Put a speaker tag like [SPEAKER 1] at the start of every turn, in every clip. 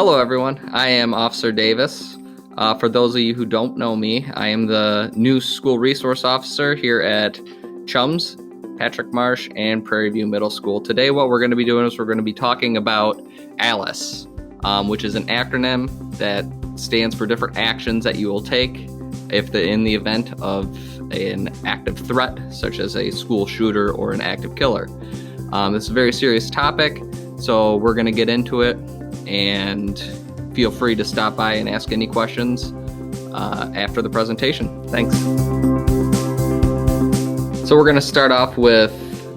[SPEAKER 1] Hello, everyone. I am Officer Davis. For those of you who don't know me, I am the new school resource officer here at Chums, Patrick Marsh, and Prairie View Middle School. Today, what we're going to be doing is we're going to be talking about ALICE, which is an acronym that stands for different actions that you will take in the event of an active threat, such as a school shooter or an active killer. This is a very serious topic, so we're going to get into it, and feel free to stop by and ask any questions after the presentation. Thanks. So we're going to start off with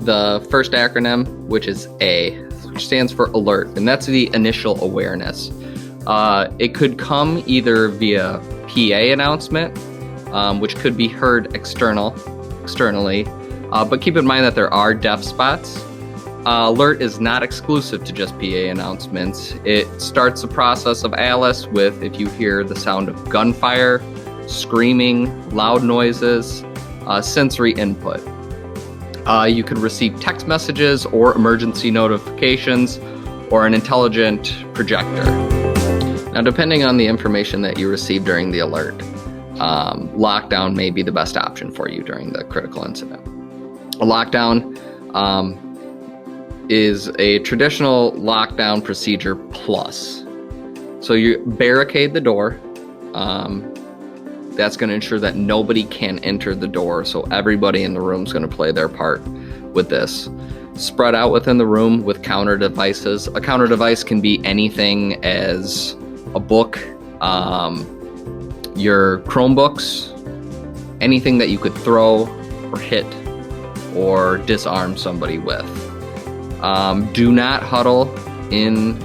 [SPEAKER 1] the first acronym, which is A, which stands for ALERT, and that's the initial awareness. It could come either via PA announcement, which could be heard externally, but keep in mind that there are deaf spots. ALERT is not exclusive to just PA announcements. It starts the process of ALICE with if you hear the sound of gunfire, screaming, loud noises, sensory input. You could receive text messages or emergency notifications or an intelligent projector. Now, depending on the information that you receive during the alert, lockdown may be the best option for you during the critical incident. A lockdown is a traditional lockdown procedure plus. So you barricade the door. That's going to ensure that nobody can enter the door, so everybody in the room is going to play their part with this. Spread out within the room with counter devices. A counter device can be anything as a book, your Chromebooks, anything that you could throw or hit or disarm somebody with. Do not huddle in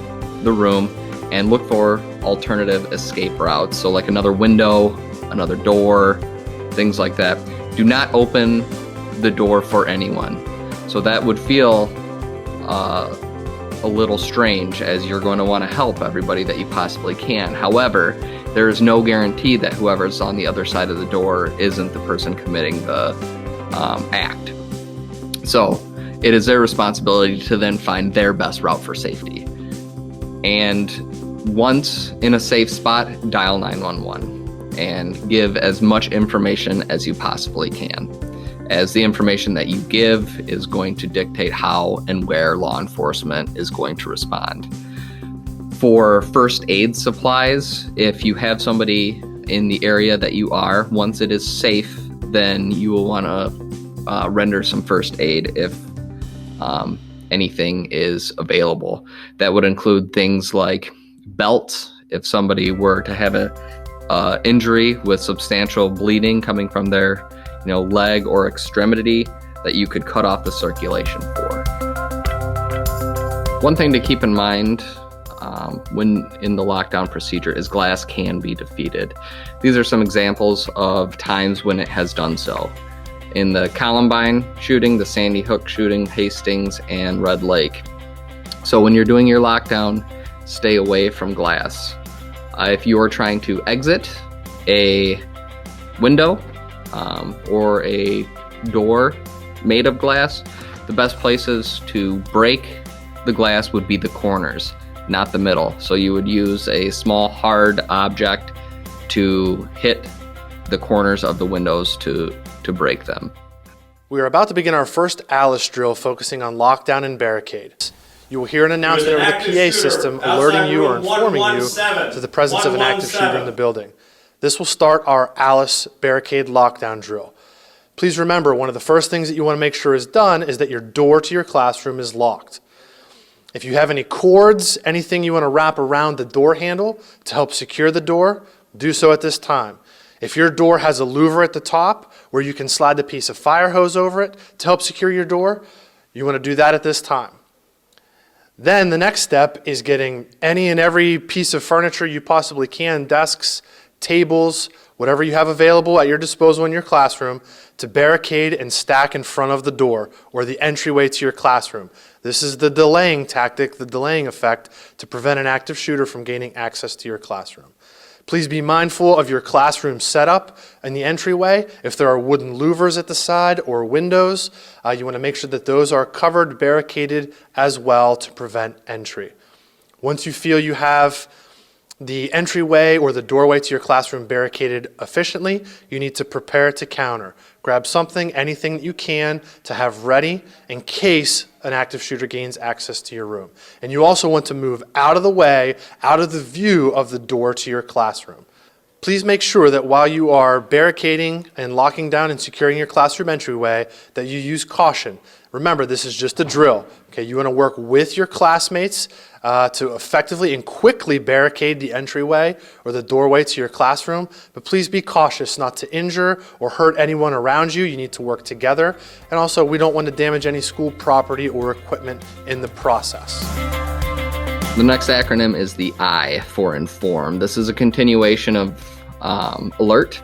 [SPEAKER 1] the room and look for alternative escape routes. So like another window, another door, things like that. Do not open the door for anyone. So that would feel a little strange, as you're going to want to help everybody that you possibly can. However, there is no guarantee that whoever's on the other side of the door isn't the person committing the act. So it is their responsibility to then find their best route for safety. And once in a safe spot, dial 911 and give as much information as you possibly can, as the information that you give is going to dictate how and where law enforcement is going to respond. For first aid supplies, if you have somebody in the area that you are, once it is safe, then you will want to render some first aid if anything is available. That would include things like belts. If somebody were to have a injury with substantial bleeding coming from their leg or extremity, that you could cut off the circulation for. One thing to keep in mind when in the lockdown procedure is glass can be defeated. These are some examples of times when it has done so. In the Columbine shooting, the Sandy Hook shooting, Hastings, and Red Lake. So when you're doing your lockdown, stay away from glass. If you are trying to exit a window or a door made of glass, the best places to break the glass would be the corners, not the middle. So you would use a small hard object to hit the corners of the windows to break them.
[SPEAKER 2] We are about to begin our first ALICE drill focusing on lockdown and barricades. You will hear an announcement over the PA system alerting you or informing you to the presence of an active shooter in the building. This will start our ALICE barricade lockdown drill. Please remember, one of the first things that you want to make sure is done is that your door to your classroom is locked. If you have any cords, anything you want to wrap around the door handle to help secure the door, do so at this time. If your door has a louver at the top where you can slide a piece of fire hose over it to help secure your door, you want to do that at this time. Then the next step is getting any and every piece of furniture you possibly can, desks, tables, whatever you have available at your disposal in your classroom, to barricade and stack in front of the door or the entryway to your classroom. This is the delaying tactic, the delaying effect, to prevent an active shooter from gaining access to your classroom. Please be mindful of your classroom setup in the entryway. If there are wooden louvers at the side or windows, you want to make sure that those are covered, barricaded as well to prevent entry. Once you feel you have the entryway or the doorway to your classroom barricaded efficiently, you need to prepare to counter. Grab something, anything that you can to have ready in case an active shooter gains access to your room. And you also want to move out of the way, out of the view of the door to your classroom. Please make sure that while you are barricading and locking down and securing your classroom entryway, that you use caution. Remember, this is just a drill. Okay, you want to work with your classmates to effectively and quickly barricade the entryway or the doorway to your classroom, but please be cautious not to injure or hurt anyone around you. You need to work together. And also, we don't want to damage any school property or equipment in the process.
[SPEAKER 1] The next acronym is the I for inform. This is a continuation of alert.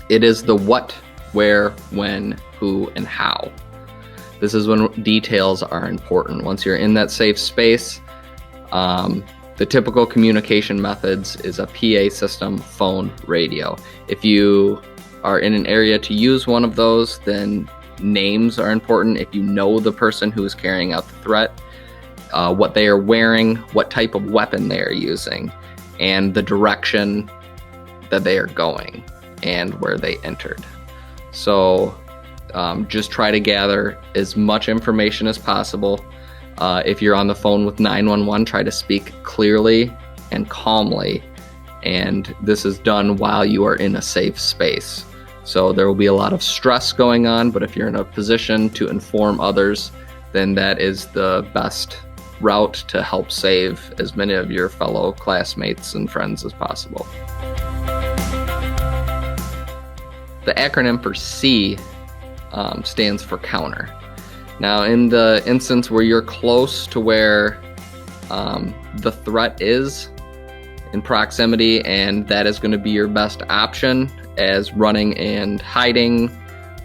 [SPEAKER 1] It is the what, where, when, who, and how. This is when details are important. Once you're in that safe space, the typical communication methods is a PA system, phone, radio. If you are in an area to use one of those, then names are important. If you know the person who is carrying out the threat, what they are wearing, what type of weapon they are using, and the direction that they are going and where they entered. So just try to gather as much information as possible. If you're on the phone with 911, try to speak clearly and calmly. And this is done while you are in a safe space. So there will be a lot of stress going on, but if you're in a position to inform others, then that is the best route to help save as many of your fellow classmates and friends as possible. The acronym for C stands for counter. Now, in the instance where you're close to where the threat is in proximity, and that is going to be your best option, as running and hiding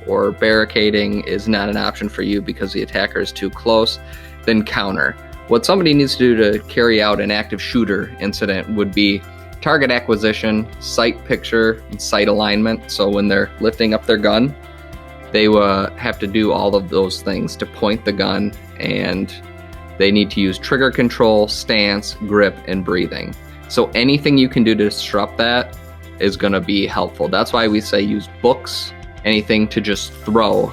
[SPEAKER 1] or barricading is not an option for you because the attacker is too close, then counter. What somebody needs to do to carry out an active shooter incident would be target acquisition, sight picture, and sight alignment. So when they're lifting up their gun, they will have to do all of those things to point the gun, and they need to use trigger control, stance, grip, and breathing. So anything you can do to disrupt that is going to be helpful. That's why we say use books, anything to just throw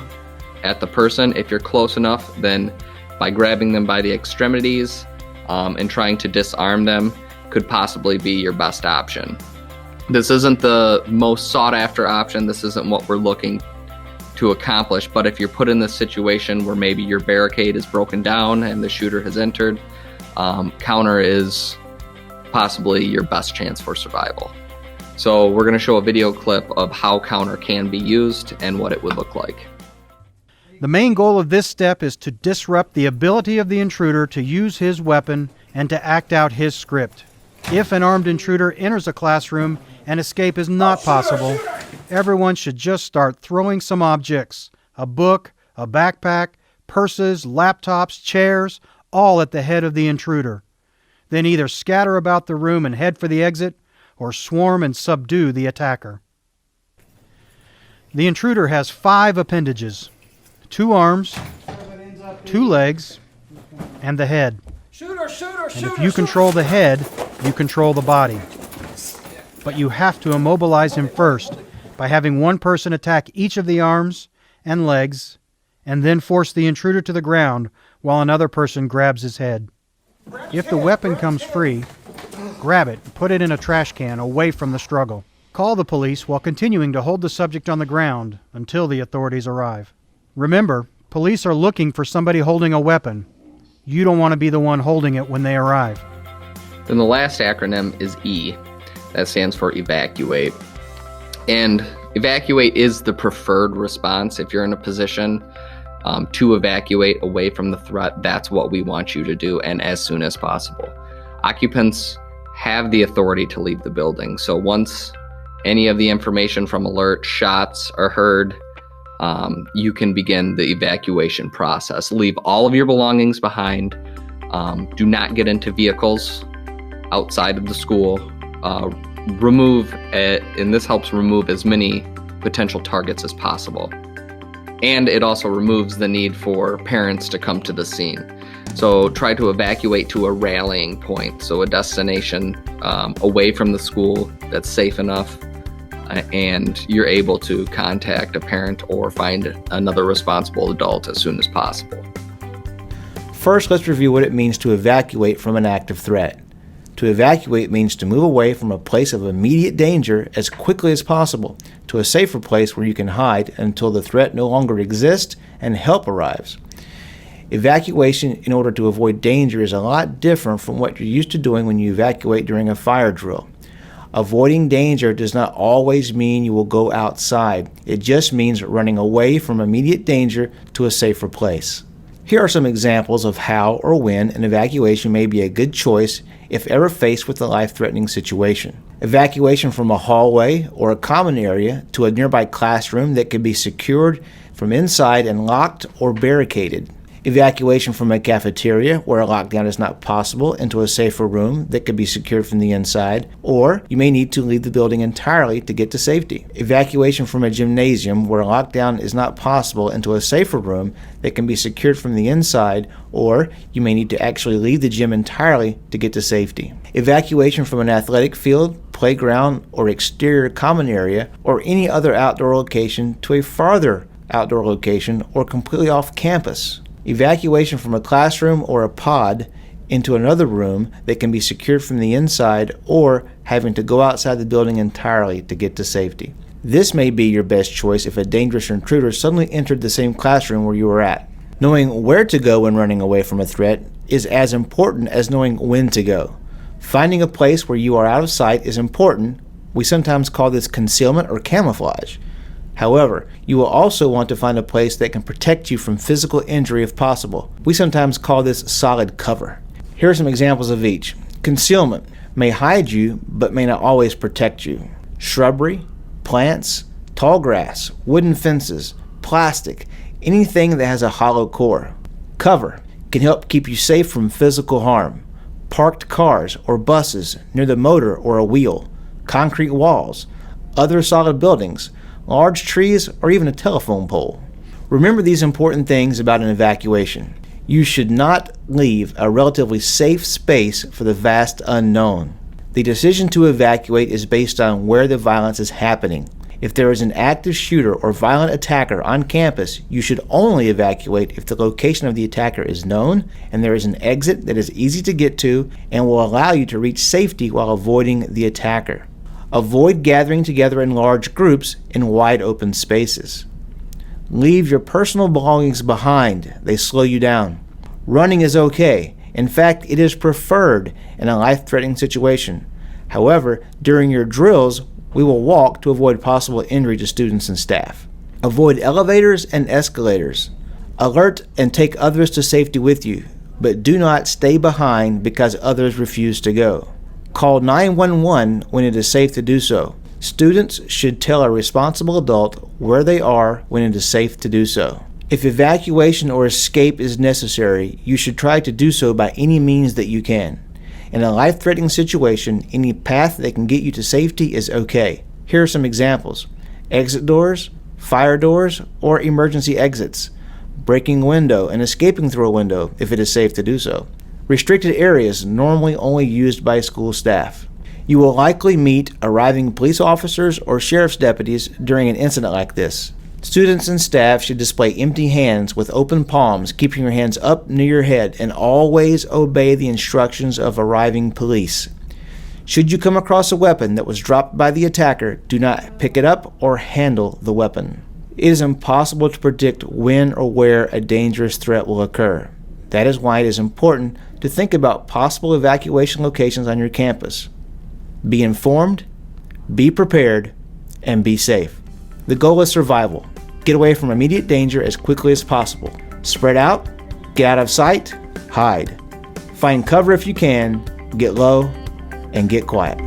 [SPEAKER 1] at the person. If you're close enough, then by grabbing them by the extremities and trying to disarm them could possibly be your best option. This isn't the most sought after option. This isn't what we're looking to accomplish, but if you're put in this situation where maybe your barricade is broken down and the shooter has entered, counter is possibly your best chance for survival. So we're going to show a video clip of how counter can be used and what it would look like.
[SPEAKER 3] The main goal of this step is to disrupt the ability of the intruder to use his weapon and to act out his script. If an armed intruder enters a classroom and escape is not possible, everyone should just start throwing some objects, a book, a backpack, purses, laptops, chairs, all at the head of the intruder. Then either scatter about the room and head for the exit, or swarm and subdue the attacker. The intruder has 5 appendages: 2 arms, 2 legs, and the head. And if you control the head, you control the body. But you have to immobilize him first by having one person attack each of the arms and legs, and then force the intruder to the ground while another person grabs his head. If the weapon comes free, grab it and put it in a trash can away from the struggle. Call the police while continuing to hold the subject on the ground until the authorities arrive. Remember, police are looking for somebody holding a weapon. You don't want to be the one holding it when they arrive.
[SPEAKER 1] Then the last acronym is E. That stands for evacuate. And evacuate is the preferred response. If you're in a position to evacuate away from the threat, that's what we want you to do, and as soon as possible. Occupants have the authority to leave the building. So once any of the information from alert, shots are heard, you can begin the evacuation process. Leave all of your belongings behind. Do not get into vehicles outside of the school. And this helps remove as many potential targets as possible. And it also removes the need for parents to come to the scene. So try to evacuate to a rallying point, so a destination away from the school that's safe enough, and you're able to contact a parent or find another responsible adult as soon as possible.
[SPEAKER 4] First, let's review what it means to evacuate from an active threat. To evacuate means to move away from a place of immediate danger as quickly as possible to a safer place where you can hide until the threat no longer exists and help arrives. Evacuation in order to avoid danger is a lot different from what you're used to doing when you evacuate during a fire drill. Avoiding danger does not always mean you will go outside. It just means running away from immediate danger to a safer place. Here are some examples of how or when an evacuation may be a good choice if ever faced with a life-threatening situation. Evacuation from a hallway or a common area to a nearby classroom that can be secured from inside and locked or barricaded. Evacuation from a cafeteria where a lockdown is not possible into a safer room that can be secured from the inside, or you may need to leave the building entirely to get to safety. Evacuation from a gymnasium where a lockdown is not possible into a safer room that can be secured from the inside, or you may need to actually leave the gym entirely to get to safety. Evacuation from an athletic field, playground, or exterior common area, or any other outdoor location to a farther outdoor location or completely off campus. Evacuation from a classroom or a pod into another room that can be secured from the inside, or having to go outside the building entirely to get to safety. This may be your best choice if a dangerous intruder suddenly entered the same classroom where you were at. Knowing where to go when running away from a threat is as important as knowing when to go. Finding a place where you are out of sight is important. We sometimes call this concealment or camouflage. However, you will also want to find a place that can protect you from physical injury if possible. We sometimes call this solid cover. Here are some examples of each. Concealment may hide you, but may not always protect you. Shrubbery, plants, tall grass, wooden fences, plastic, anything that has a hollow core. Cover can help keep you safe from physical harm. Parked cars or buses near the motor or a wheel, concrete walls, other solid buildings, large trees, or even a telephone pole. Remember these important things about an evacuation. You should not leave a relatively safe space for the vast unknown. The decision to evacuate is based on where the violence is happening. If there is an active shooter or violent attacker on campus, you should only evacuate if the location of the attacker is known and there is an exit that is easy to get to and will allow you to reach safety while avoiding the attacker. Avoid gathering together in large groups in wide open spaces. Leave your personal belongings behind. They slow you down. Running is okay. In fact, it is preferred in a life-threatening situation. However, during your drills, we will walk to avoid possible injury to students and staff. Avoid elevators and escalators. Alert and take others to safety with you, but do not stay behind because others refuse to go. Call 911 when it is safe to do so. Students should tell a responsible adult where they are when it is safe to do so. If evacuation or escape is necessary, you should try to do so by any means that you can. In a life-threatening situation, any path that can get you to safety is okay. Here are some examples: exit doors, fire doors, or emergency exits. Breaking a window and escaping through a window if it is safe to do so. Restricted areas normally only used by school staff. You will likely meet arriving police officers or sheriff's deputies during an incident like this. Students and staff should display empty hands with open palms, keeping your hands up near your head, and always obey the instructions of arriving police. Should you come across a weapon that was dropped by the attacker, do not pick it up or handle the weapon. It is impossible to predict when or where a dangerous threat will occur. That is why it is important to think about possible evacuation locations on your campus. Be informed, be prepared, and be safe. The goal is survival. Get away from immediate danger as quickly as possible. Spread out, get out of sight, hide. Find cover if you can, get low, and get quiet.